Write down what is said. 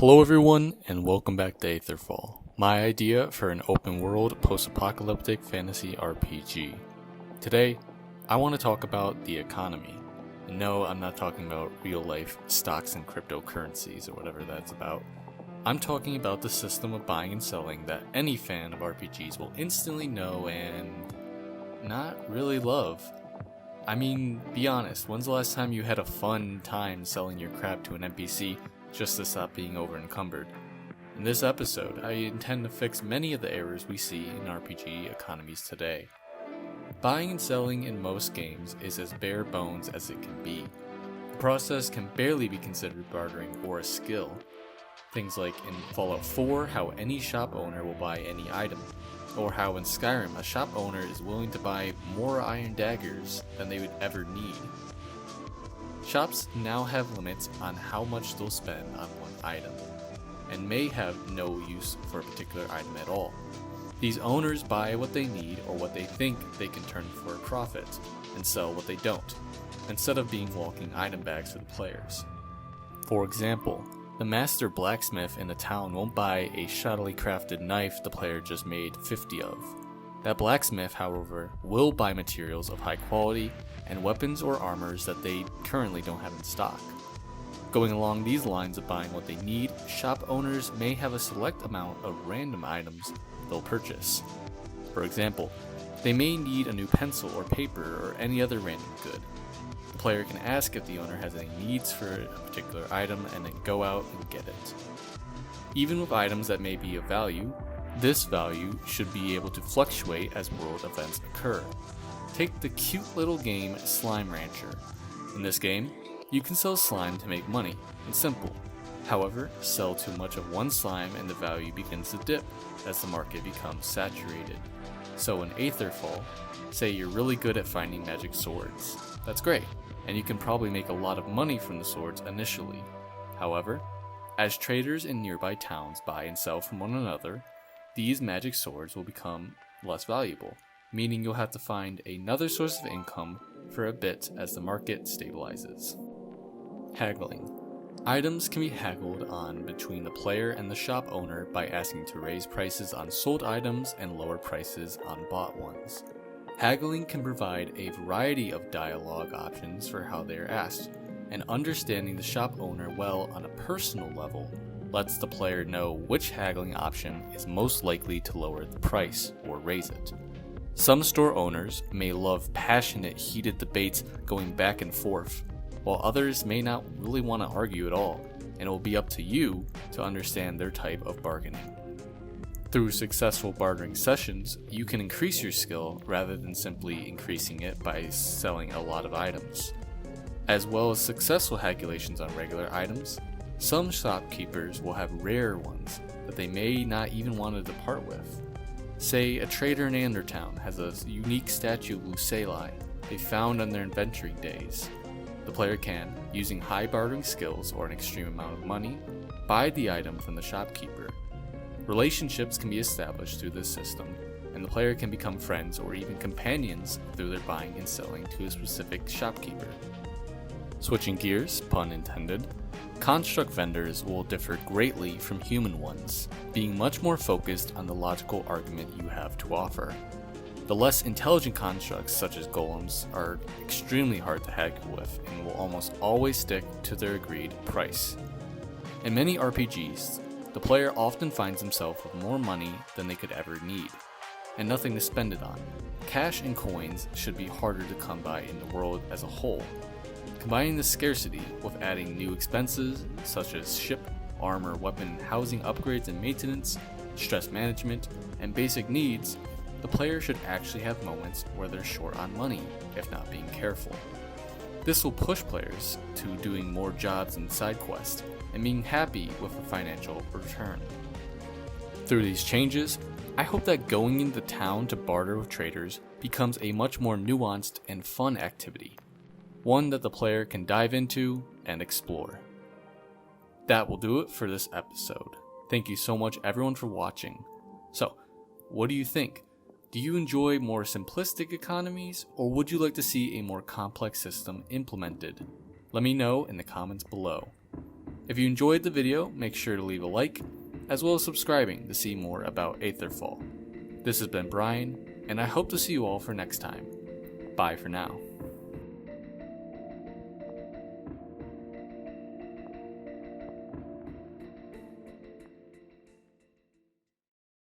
Hello everyone, and welcome back to Aetherfall, my idea for an open-world post-apocalyptic fantasy RPG. Today, I want to talk about the economy. And no, I'm not talking about real-life stocks and cryptocurrencies or whatever that's about. I'm talking about the system of buying and selling that any fan of RPGs will instantly know and not really love. I mean, be honest, when's the last time you had a fun time selling your crap to an NPC just to stop being over-encumbered? In this episode, I intend to fix many of the errors we see in RPG economies today. Buying and selling in most games is as bare bones as it can be. The process can barely be considered bartering or a skill. Things like in Fallout 4, how any shop owner will buy any item, or how in Skyrim a shop owner is willing to buy more iron daggers than they would ever need. Shops now have limits on how much they'll spend on one item, and may have no use for a particular item at all. These owners buy what they need or what they think they can turn for a profit, and sell what they don't, instead of being walking item bags for the players. For example, the master blacksmith in a town won't buy a shoddily crafted knife the player just made 50 of. That blacksmith, however, will buy materials of high quality and weapons or armors that they currently don't have in stock. Going along these lines of buying what they need, shop owners may have a select amount of random items they'll purchase. For example, they may need a new pencil or paper or any other random good. The player can ask if the owner has any needs for a particular item and then go out and get it. Even with items that may be of value, this value should be able to fluctuate as world events occur. Take the cute little game Slime Rancher. In this game, you can sell slime to make money. It's simple. However, sell too much of one slime and the value begins to dip as the market becomes saturated. So in Aetherfall, say you're really good at finding magic swords. That's great, and you can probably make a lot of money from the swords initially. However, as traders in nearby towns buy and sell from one another, these magic swords will become less valuable, meaning you'll have to find another source of income for a bit as the market stabilizes. Haggling. Items can be haggled on between the player and the shop owner by asking to raise prices on sold items and lower prices on bought ones. Haggling can provide a variety of dialogue options for how they are asked, and understanding the shop owner well on a personal level lets the player know which haggling option is most likely to lower the price or raise it. Some store owners may love passionate, heated debates going back and forth, while others may not really want to argue at all, and it will be up to you to understand their type of bargaining. Through successful bartering sessions, you can increase your skill rather than simply increasing it by selling a lot of items. As well as successful haggulations on regular items, some shopkeepers will have rare ones that they may not even want to depart with. Say a trader in Andertown has a unique statue of Luceli they found on their inventory days. The player can, using high bartering skills or an extreme amount of money, buy the item from the shopkeeper. Relationships can be established through this system, and the player can become friends or even companions through their buying and selling to a specific shopkeeper. Switching gears, pun intended, construct vendors will differ greatly from human ones, being much more focused on the logical argument you have to offer. The less intelligent constructs, such as golems, are extremely hard to haggle with and will almost always stick to their agreed price. In many RPGs, the player often finds himself with more money than they could ever need, and nothing to spend it on. Cash and coins should be harder to come by in the world as a whole. Combining the scarcity with adding new expenses such as ship, armor, weapon, housing upgrades and maintenance, stress management, and basic needs, the player should actually have moments where they're short on money, if not being careful. This will push players to doing more jobs and side quests, and being happy with a financial return. Through these changes, I hope that going into town to barter with traders becomes a much more nuanced and fun activity, one that the player can dive into and explore. That will do it for this episode. Thank you so much everyone for watching. So, what do you think? Do you enjoy more simplistic economies, or would you like to see a more complex system implemented? Let me know in the comments below. If you enjoyed the video, make sure to leave a like, as well as subscribing to see more about Aetherfall. This has been Brian, and I hope to see you all for next time. Bye for now.